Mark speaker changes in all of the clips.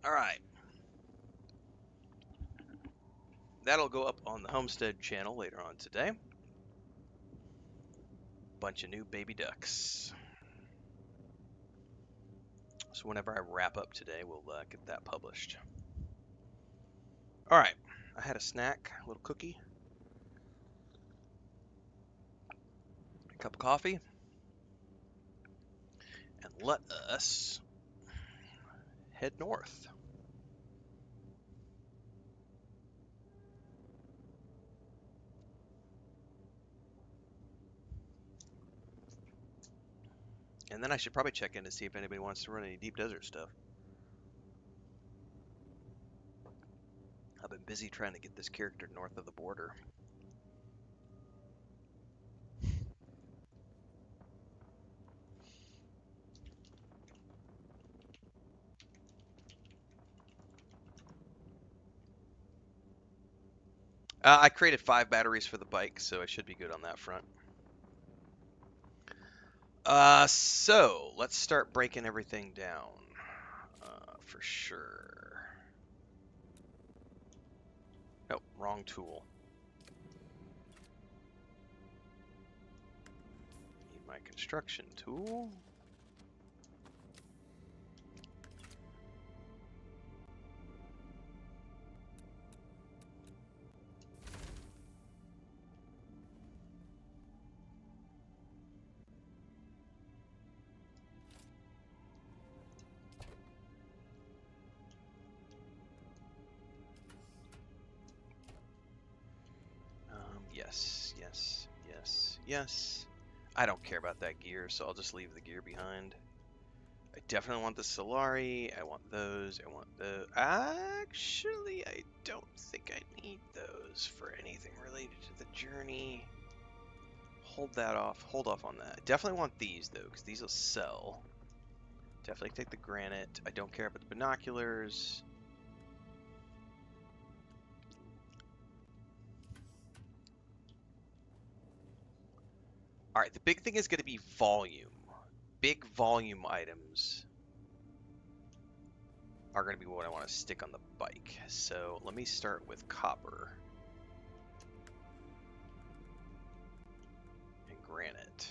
Speaker 1: Alright. That'll go up on the Homestead channel later on today. Bunch of new baby ducks. So whenever I wrap up today, we'll get that published. Alright. I had a snack, a little cookie, a cup of coffee, and let us head north. And then I should probably check in to see if anybody wants to run any deep desert stuff. I've been busy trying to get this character north of the border. I created 5 batteries for the bike, so I should be good on that front. So let's start breaking everything down. For sure. Nope, wrong tool. Need my construction tool. Yes, yes, yes, yes. I don't care about that gear, so I'll just leave the gear behind. I definitely want the Solari. I want those. I want the... Actually, I don't think I need those for anything related to the journey. Hold that off. Hold off on that. Definitely want these, though, because these will sell. Definitely take the granite. I don't care about the binoculars. Alright, the big thing is going to be volume. Big volume items are going to be what I want to stick on the bike. So let me start with copper and granite.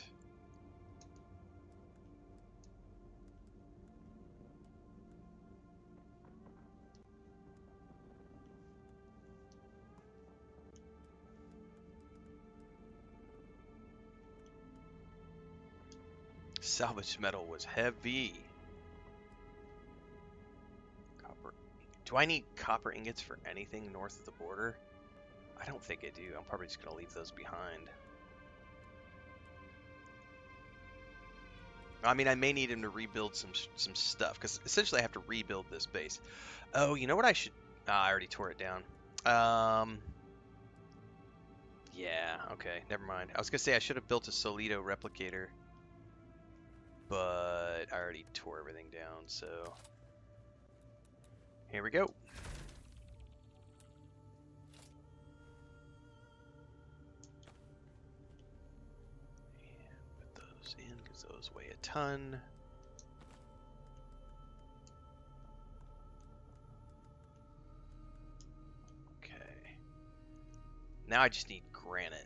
Speaker 1: Salvage metal was heavy. Copper. Do I need copper ingots for anything north of the border? I don't think I do. I'm probably just going to leave those behind. I mean, I may need him to rebuild some stuff, because essentially I have to rebuild this base. Oh, you know what I should... I already tore it down. Yeah, okay, never mind. I was going to say I should have built a Solito replicator, but I already tore everything down, so... Here we go. And put those in, because those weigh a ton. Okay. Now I just need granite.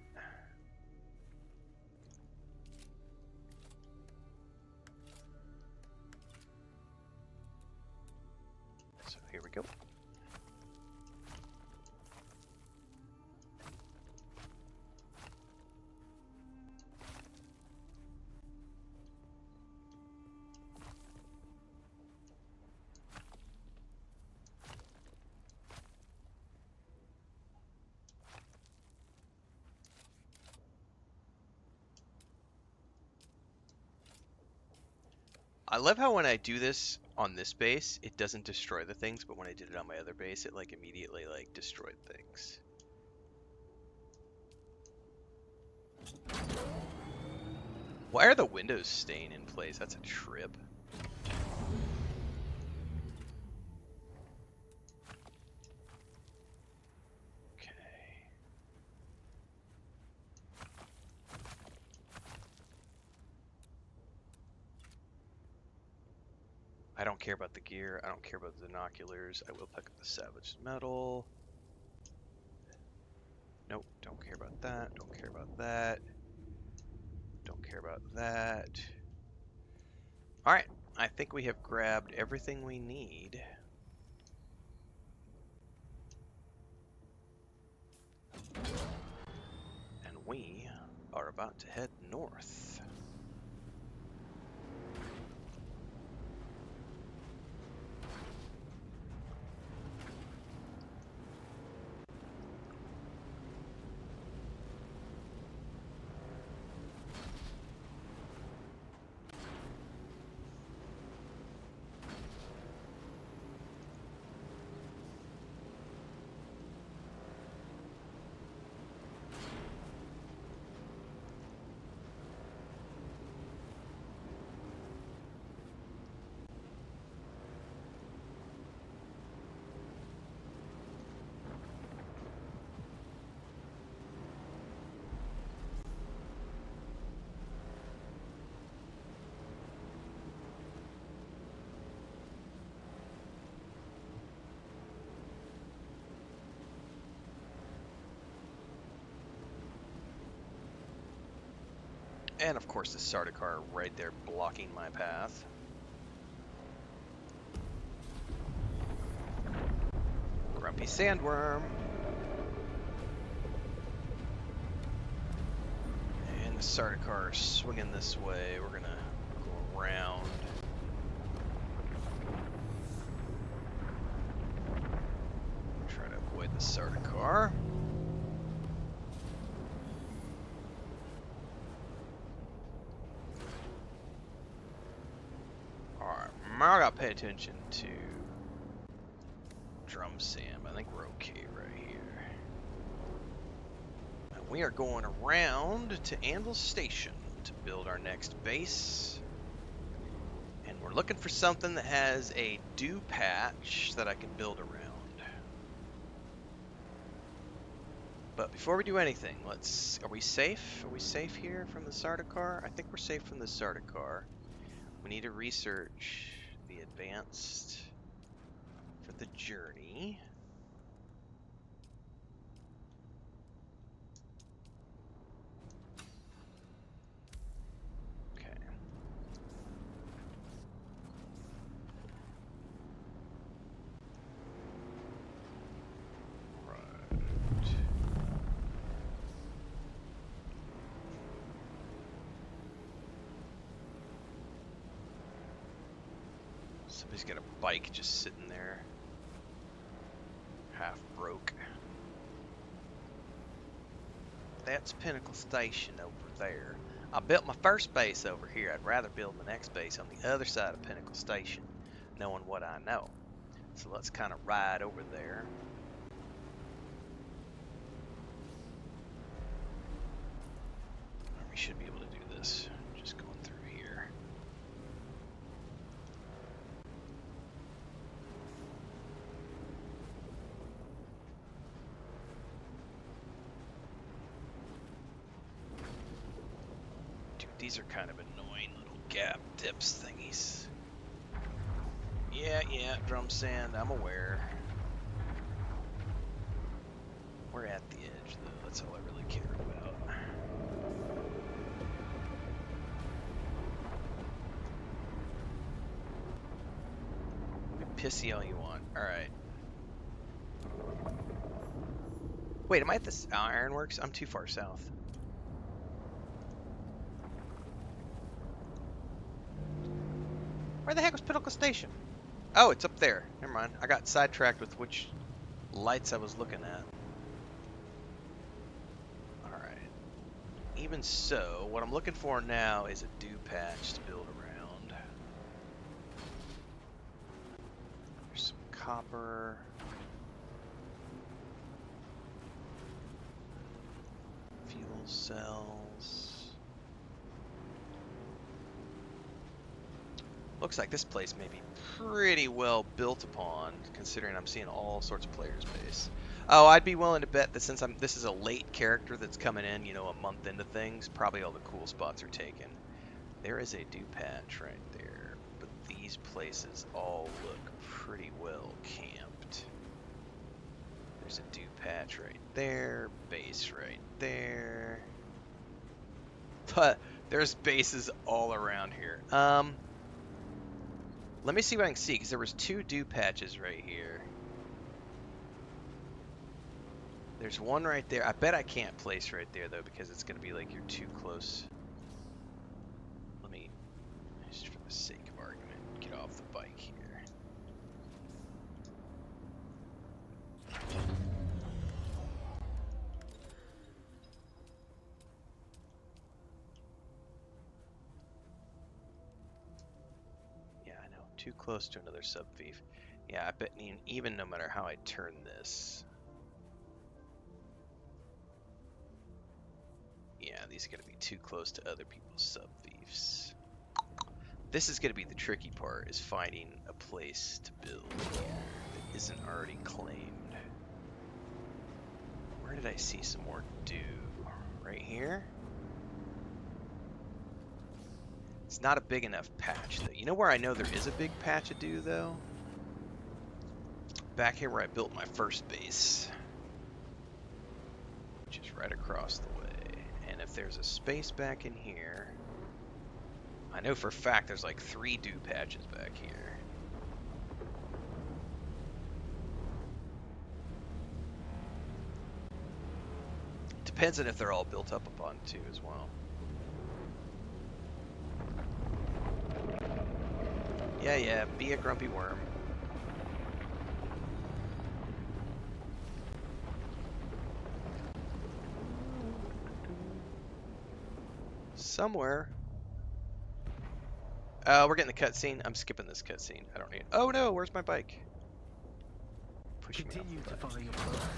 Speaker 1: So here we go. I love how when I do this on this base, it doesn't destroy the things, but when I did it on my other base, it like immediately like destroyed things. Why are the windows staying in place? That's a trip. Okay. I don't care about the gear. I don't care about the binoculars. I will pick up the salvaged metal. Nope, don't care about that. Don't care about that. Don't care about that. Alright, I think we have grabbed everything we need. And we are about to head north. And of course the Sardaukar right there blocking my path. Grumpy Sandworm. And the Sardaukar swinging this way. We're gonna go around. Try to avoid the Sardaukar. I gotta pay attention to Drum Sam. I think we're okay right here. And we are going around to Anvil Station to build our next base. And we're looking for something that has a dew patch that I can build around. But before we do anything, are we safe? Are we safe here from the Sardaukar? I think we're safe from the Sardaukar. We need to research the advanced for the journey. Okay. Right. Somebody's got a bike just sitting there. Half broke. That's Pinnacle Station over there. I built my first base over here. I'd rather build the next base on the other side of Pinnacle Station, knowing what I know. So let's kind of ride over there. We should be able to do this. Just going through here. These are kind of annoying little gap dips thingies. Yeah, drum sand, I'm aware. We're at the edge though, that's all I really care about. Be pissy all you want, alright. Wait, am I at this Ironworks? I'm too far south. Where the heck was Pinnacle Station? Oh, it's up there. Never mind. I got sidetracked with which lights I was looking at. Alright. Even so, what I'm looking for now is a dew patch to build around. There's some copper. Fuel cells. Looks like this place may be pretty well built upon, considering I'm seeing all sorts of players base. Oh, I'd be willing to bet that since this is a late character that's coming in, you know, a month into things, probably all the cool spots are taken. There is a dew patch right there, but these these places all look pretty well camped. There's a dew patch right there, base right there. But there's bases all around here. Let me see what I can see, because there was 2 dew patches right here. There's one right there. I bet I can't place right there, though, because it's going to be like you're too close. Let me, just for the sake of argument, get off the bike here. Yeah, I know. Too close to another subfief. Yeah, I bet even no matter how I turn this. Yeah, these are going to be too close to other people's subfiefs. This is going to be the tricky part, is finding a place to build here that isn't already claimed. Where did I see some more dew? Right here? It's not a big enough patch, though. You know where I know there is a big patch of dew, though? Back here where I built my first base. Which is right across the way. And if there's a space back in here... I know for a fact there's like 3 dew patches back here. Depends on if they're all built up upon too as well. Yeah, be a grumpy worm. Somewhere. We're getting the cutscene. I'm skipping this cutscene. I don't need. Oh no, where's my bike?
Speaker 2: Continue to follow your path.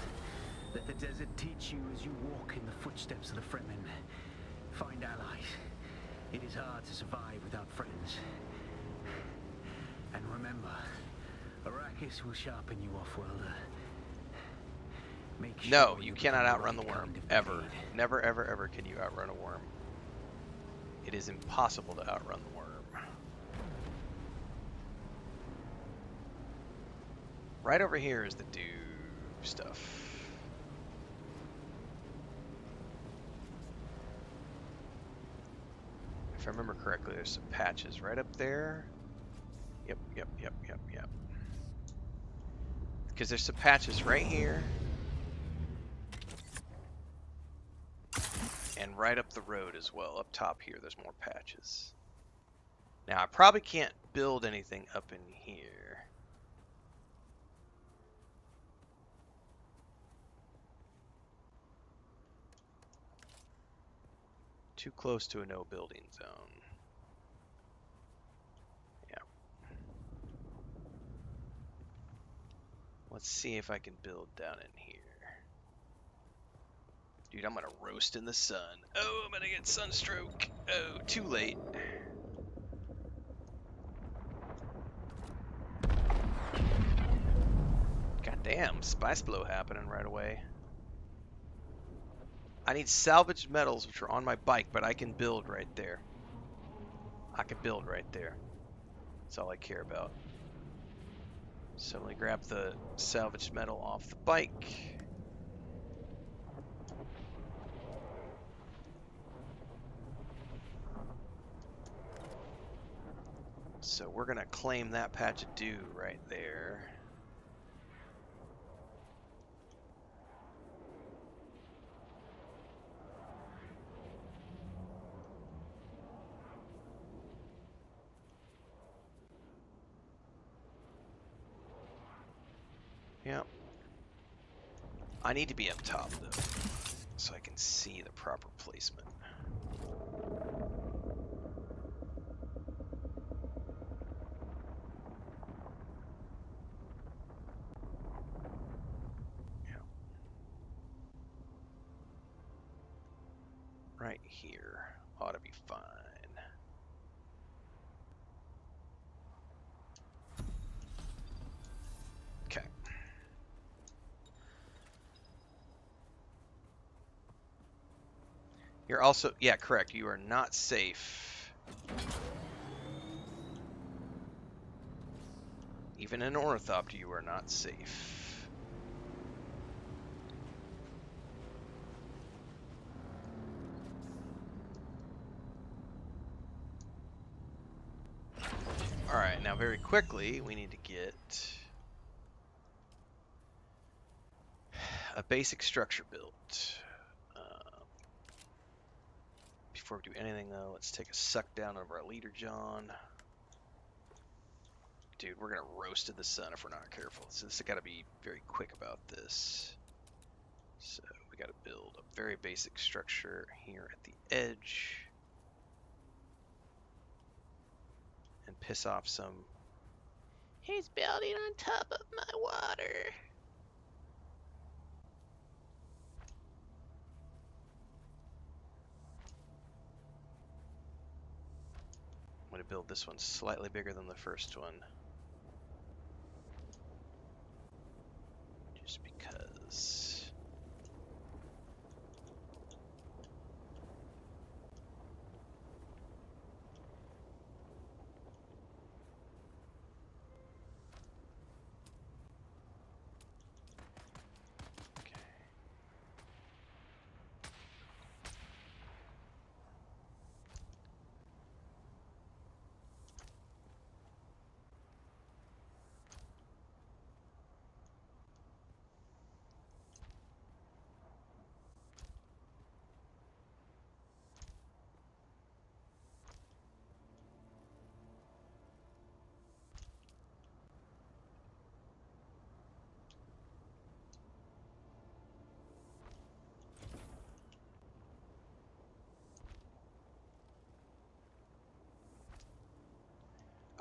Speaker 2: Let the desert teach you as you walk in the footsteps of the Fremen. Find allies. It is hard to survive without friends. And remember, Arrakis will sharpen you, off-worlder.
Speaker 1: No, you cannot outrun the worm. Ever. Never, ever, ever can you outrun a worm. It is impossible to outrun the worm. Right over here is the dew stuff. If I remember correctly, there's some patches right up there. Yep. Because there's some patches right here. And right up the road as well. Up top here, there's more patches. Now, I probably can't build anything up in here. Too close to a no building zone. Yeah. Let's see if I can build down in here. Dude, I'm gonna roast in the sun. Oh, I'm gonna get sunstroke. Oh, too late. Goddamn, spice blow happening right away. I need salvaged metals, which are on my bike, but I can build right there. I can build right there. That's all I care about. So let me grab the salvaged metal off the bike. So we're gonna claim that patch of dew right there. Yep. I need to be up top though, so I can see the proper placement. Yep. Right here ought to be fine. Okay. You're also, yeah, correct. You are not safe Even in Ornithopter, you are not safe. Alright, now very quickly, we need to get a basic structure built. Before we do anything, though, let's take a suck down of our leader, John. Dude, we're going to roast in the sun if we're not careful. So this has got to be very quick about this. So we got to build a very basic structure here at the edge. And piss off some... He's building on top of my water. I'm going to build this one slightly bigger than the first one. Just because.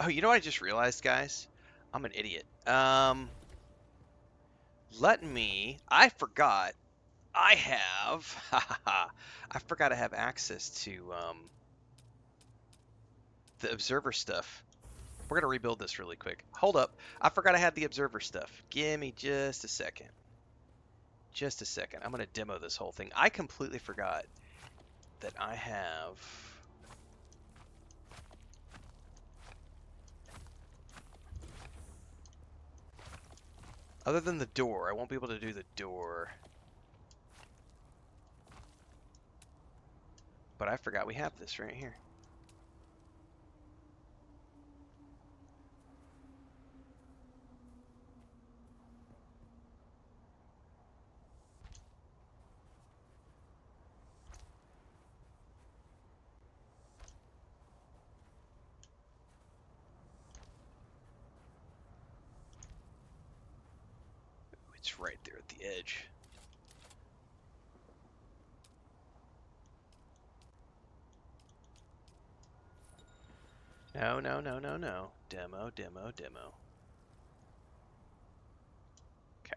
Speaker 1: Oh, you know what I just realized, guys? I'm an idiot. I forgot. I forgot to have access to the observer stuff. We're gonna rebuild this really quick. Hold up. I forgot I had the observer stuff. Give me just a second. Just a second. I'm gonna demo this whole thing. I completely forgot that I have... Other than the door, I won't be able to do the door. But I forgot we have this right here. It's right there at the edge. No, no, no, no, no. Demo, demo, demo. Okay.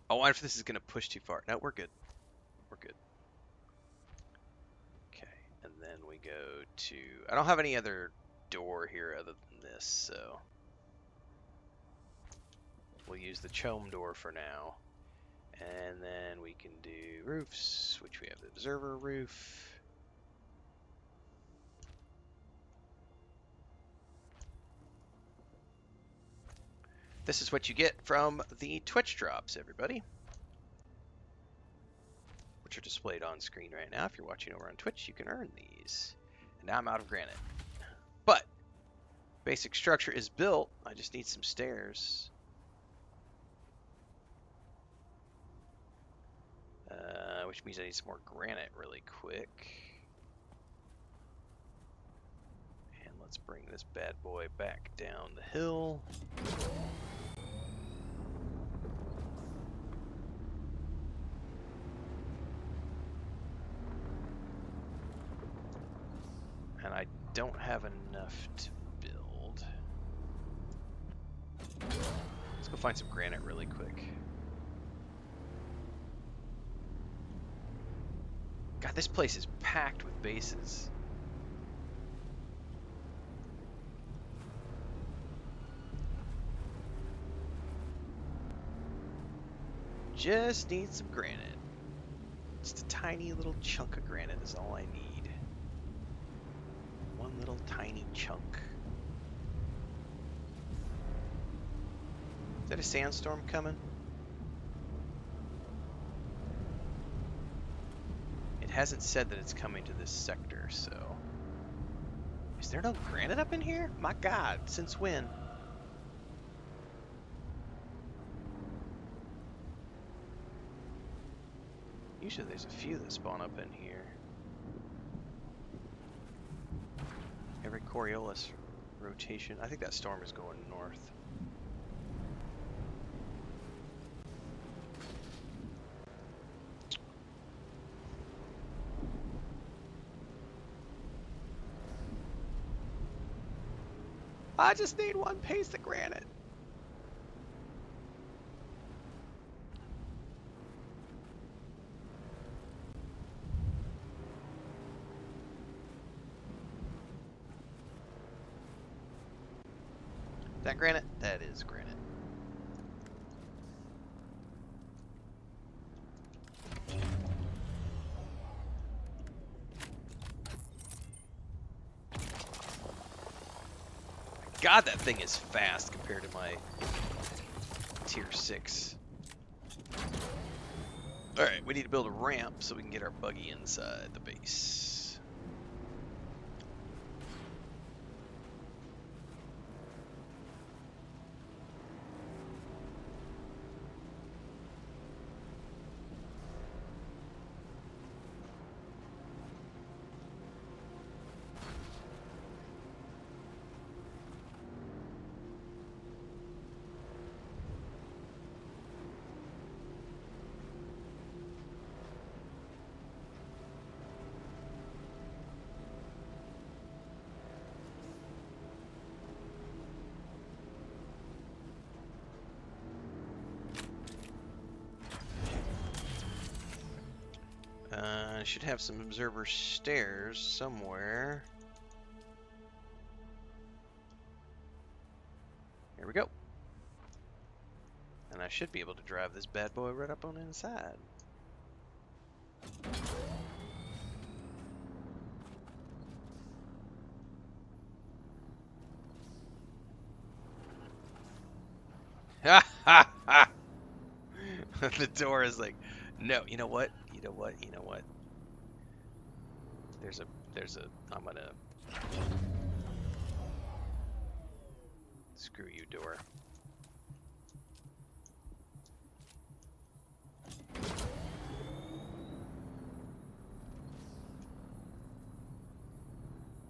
Speaker 1: Oh, I wonder if this is going to push too far. No, we're good. We're good. Okay, and then we go to... I don't have any other door here other than this, so... We'll use the chome door for now. And then we can do roofs, which we have the observer roof. This is what you get from the Twitch drops, everybody. Which are displayed on screen right now. If you're watching over on Twitch, you can earn these. And now I'm out of granite. But, basic structure is built. I just need some stairs. Which means I need some more granite really quick. And let's bring this bad boy back down the hill. And I don't have enough to build. Let's go find some granite really quick. God, this place is packed with bases. Just need some granite. Just a tiny little chunk of granite is all I need. One little tiny chunk. Is that a sandstorm coming? It hasn't said that it's coming to this sector, so... Is there no granite up in here? My God, since when? Usually there's a few that spawn up in here. Every Coriolis rotation. I think that storm is going north. I just need one piece of granite. That granite? That is granite. God, that thing is fast compared to my tier 6. Alright, we need to build a ramp so we can get our buggy inside the base. I should have some observer stairs somewhere. Here we go. And I should be able to drive this bad boy right up on inside. Ha ha ha! The door is like, no, you know what? You know what? You know what? I'm gonna... Screw you, door.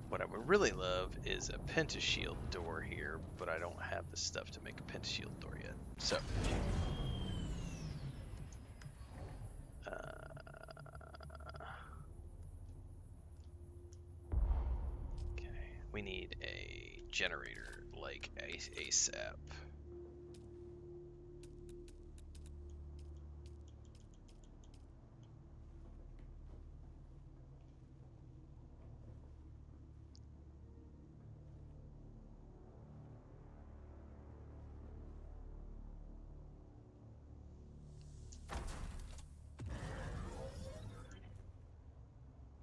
Speaker 1: What I would really love is a pentashield door here, but I don't have the stuff to make a pentashield door yet. So... we need a generator, like ASAP.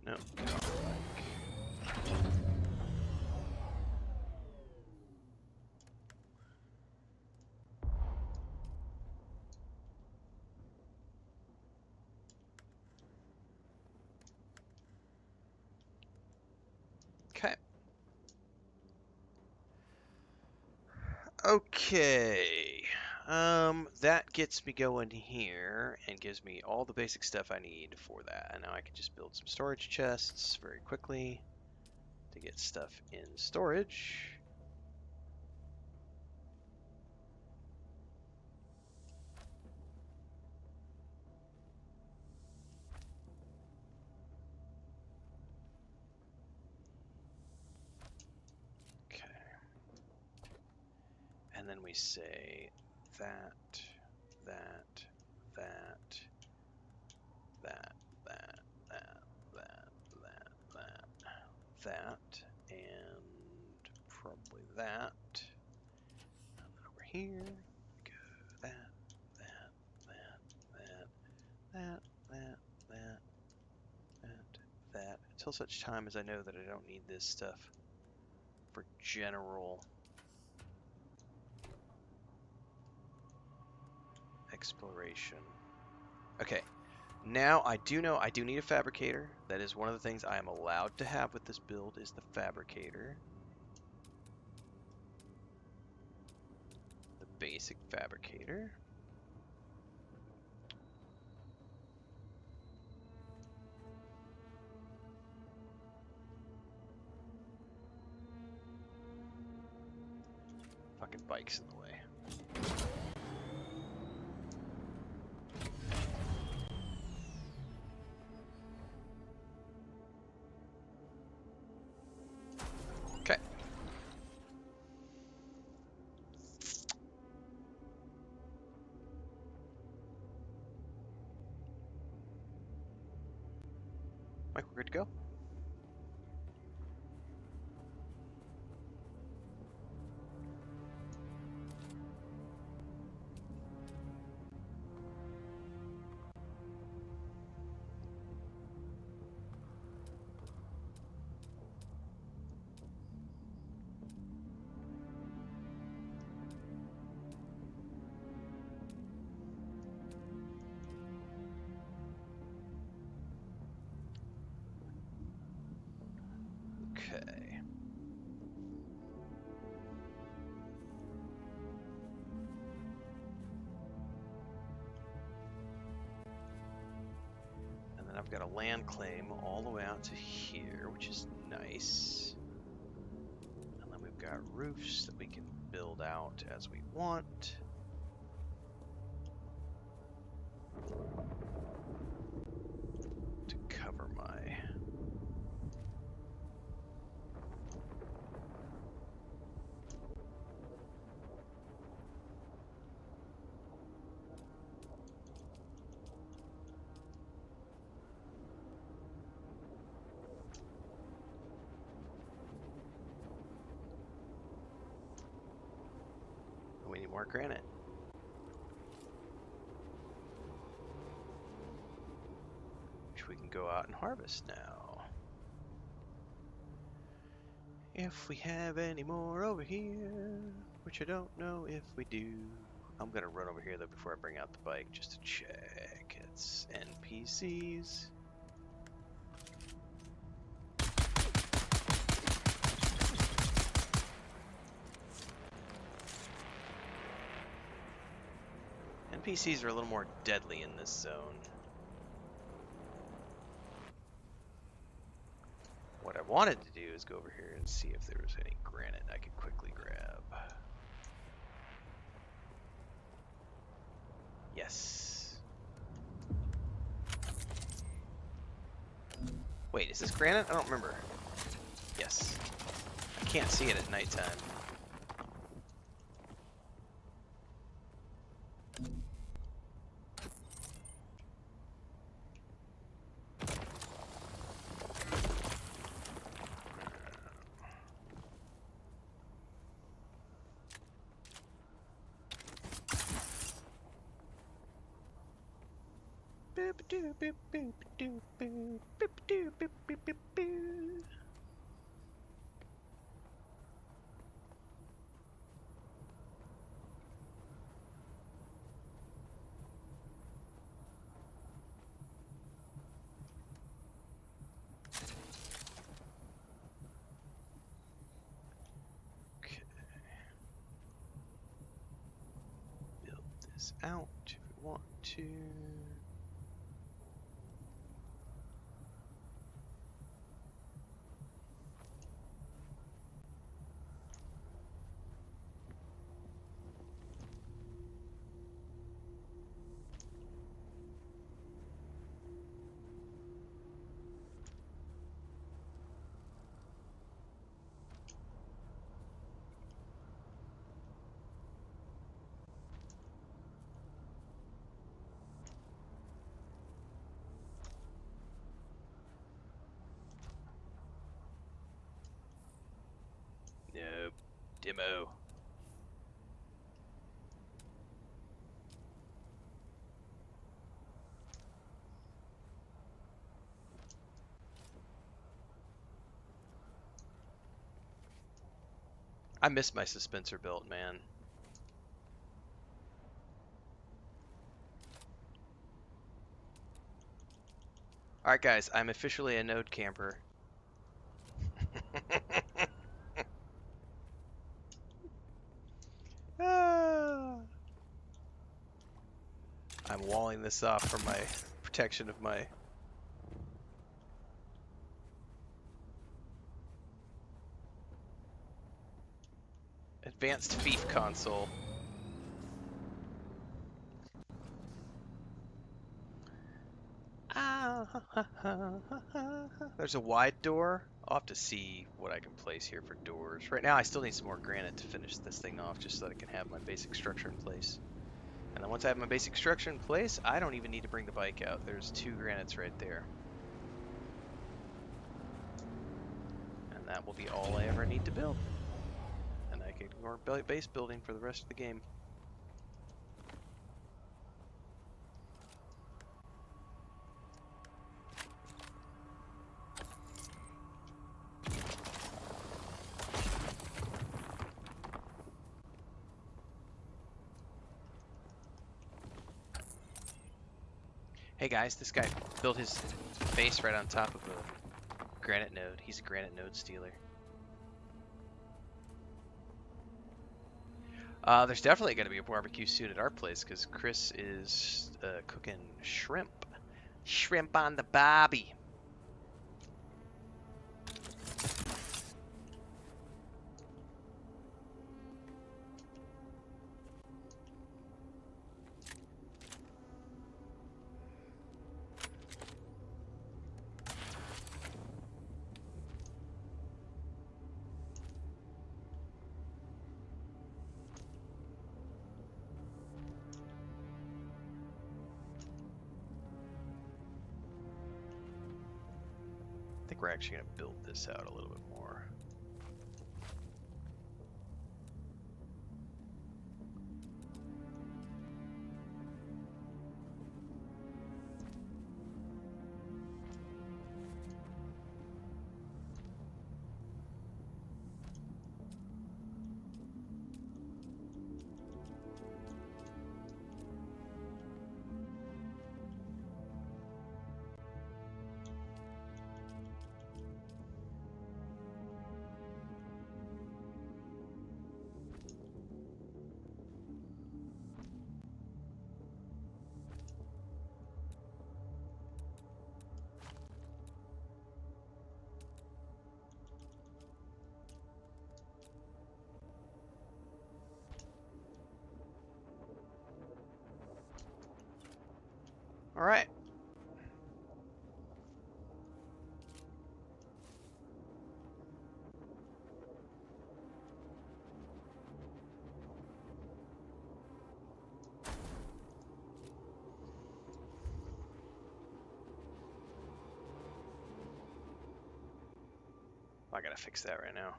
Speaker 1: No. Okay. Okay. That gets me going here and gives me all the basic stuff I need for that. And now I can just build some storage chests very quickly to get stuff in storage. Okay. And then we say that, that, that, that, that, that. and probably that. And then over here, go that, that, until such time as I know that I don't need this stuff for general exploration. Okay, now I do know I do need a fabricator. That is one of the things I am allowed to have with this build is the fabricator. The basic fabricator. Fucking bike's in the way. Okay. Mike, we're good to go. Okay. And then I've got a land claim all the way out to here, which is nice. And then we've got roofs that we can build out as we want. To cover my... We need more granite. Which we can go out and harvest now. If we have any more over here, which I don't know if we do. I'm gonna run over here though before I bring out the bike just to check. It's NPCs. NPCs are a little more deadly in this zone. What I wanted to do is go over here and see if there was any granite I could quickly grab. Yes. Wait, is this granite? I don't remember. Yes. I can't see it at nighttime. Build this out if we want to. Demo. I miss my suspensor build, man. Alright guys, I'm officially a node camper. Ah. I'm walling this off for my protection of my... Advanced Fief console. There's a wide door. I'll have to see what I can place here for doors. Right now I still need some more granite to finish this thing off just so that I can have my basic structure in place. And then once I have my basic structure in place, I don't even need to bring the bike out. There's 2 granites right there. And that will be all I ever need to build. And I can ignore base building for the rest of the game. Hey guys, this guy built his base right on top of a granite node. He's a granite node stealer. There's definitely going to be a barbecue soon at our place because Chris is cooking shrimp. Shrimp on the barbie. I think we're actually going to build this out a little bit more. All right. I gotta fix that right now.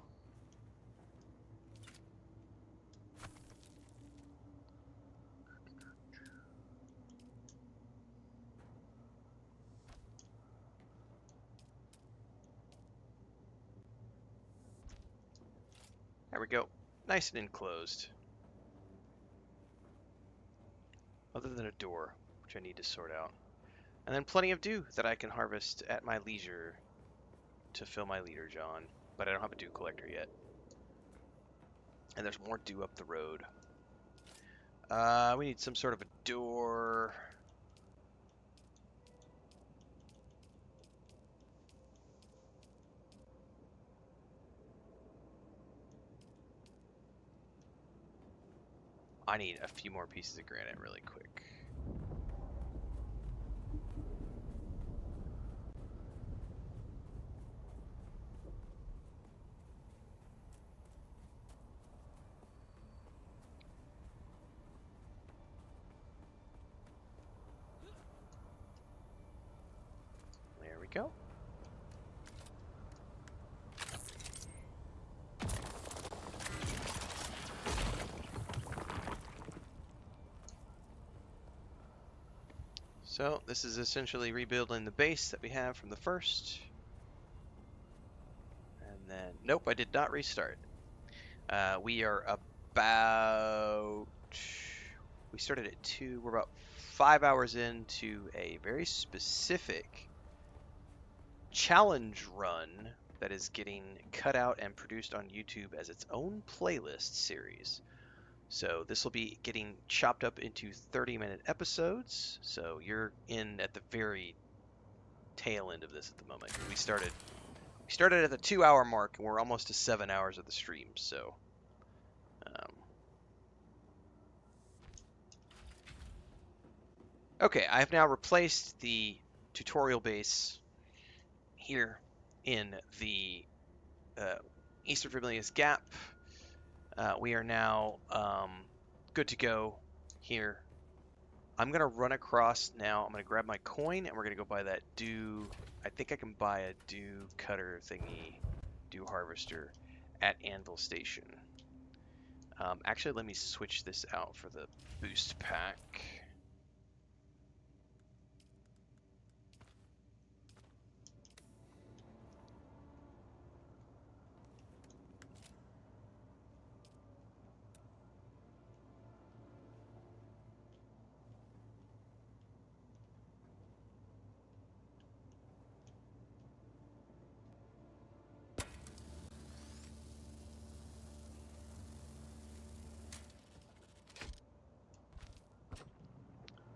Speaker 1: There we go. Nice and enclosed. Other than a door, which I need to sort out. And then plenty of dew that I can harvest at my leisure to fill my leader, John. But I don't have a dew collector yet. And there's more dew up the road. We need some sort of a door. I need a few more pieces of granite really quick. There we go. So this is essentially rebuilding the base that we have from the first. And then, nope, I did not restart. We are about, we started at 2, we're about 5 hours into a very specific challenge run that is getting cut out and produced on YouTube as its own playlist series. So this will be getting chopped up into 30-minute episodes. So you're in at the very tail end of this at the moment. We started at the 2-hour mark and we're almost to 7 hours of the stream. So okay, I've now replaced the tutorial base here in the Eastern Vermilius Gap. We are now good to go here. I'm going to run across now. I'm going to grab my coin and we're going to go buy that dew. I think I can buy a dew cutter thingy, dew harvester at Anvil Station. Actually, let me switch this out for the boost pack.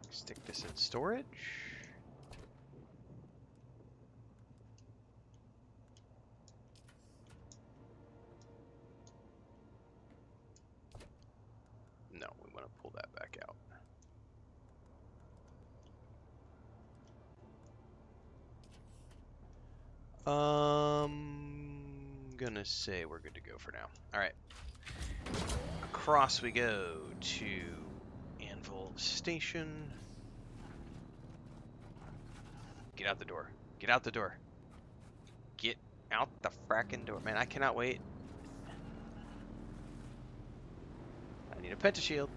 Speaker 1: Stick this in storage. No, we want to pull that back out. Gonna say we're good to go for now. All right. Across we go to Anvil Station. Get out the door. Get out the door. Get out the fracking door. Man, I cannot wait. I need a pentashield.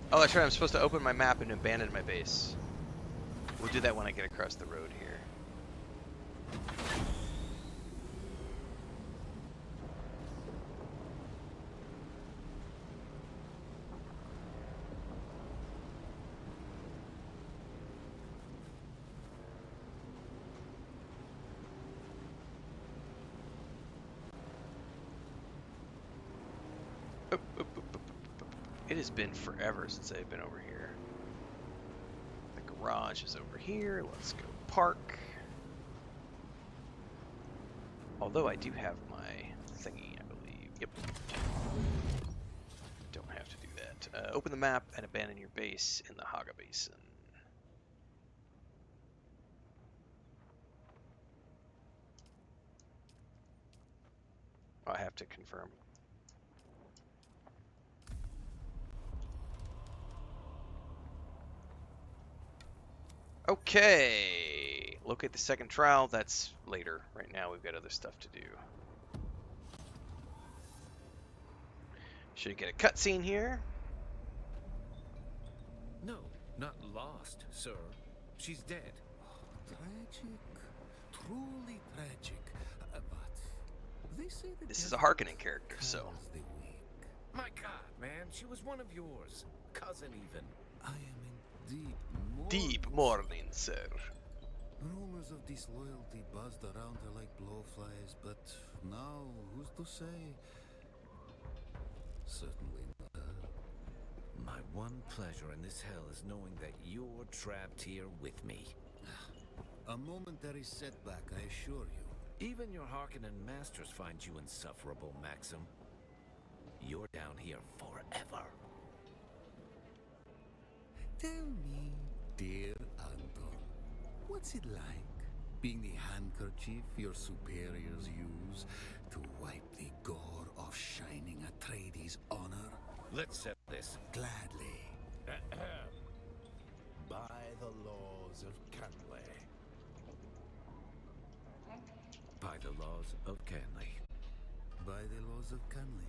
Speaker 1: Oh, that's right. I'm supposed to open my map and abandon my base. We'll do that when I get across the road here. Oop, oop, oop, oop, oop, oop. It has been forever since I've been over here. The garage is over here. Let's go park. Although I do have my thingy, I believe. Yep. Don't have to do that. Open the map and abandon your base in the Haga Basin. Oh, I have to confirm. Okay. Locate the second trial. That's later. Right now we've got other stuff to do. Should get a cutscene here.
Speaker 3: No, not lost, sir. She's dead.
Speaker 4: Tragic. Truly tragic. But they say the
Speaker 1: This is a Harkonnen character, so.
Speaker 4: the weak.
Speaker 3: My God, man, she was one of yours. Cousin even.
Speaker 4: I am in
Speaker 1: Deep mourning, sir.
Speaker 4: Rumors of disloyalty buzzed around her like blowflies, but now who's to say? Certainly not her.
Speaker 3: My one pleasure in this hell is knowing that you're trapped here with me.
Speaker 4: A momentary setback, I assure you.
Speaker 3: Even your Harkonnen masters find you insufferable, Maxim. You're down here forever.
Speaker 4: Tell me, dear Anton, what's it like being the handkerchief your superiors use to wipe the gore off Shining Atreides' honor?
Speaker 3: Let's settle this.
Speaker 4: Gladly.
Speaker 5: By the laws of Canley.
Speaker 3: By the laws of Canley.
Speaker 4: By the laws of Canley.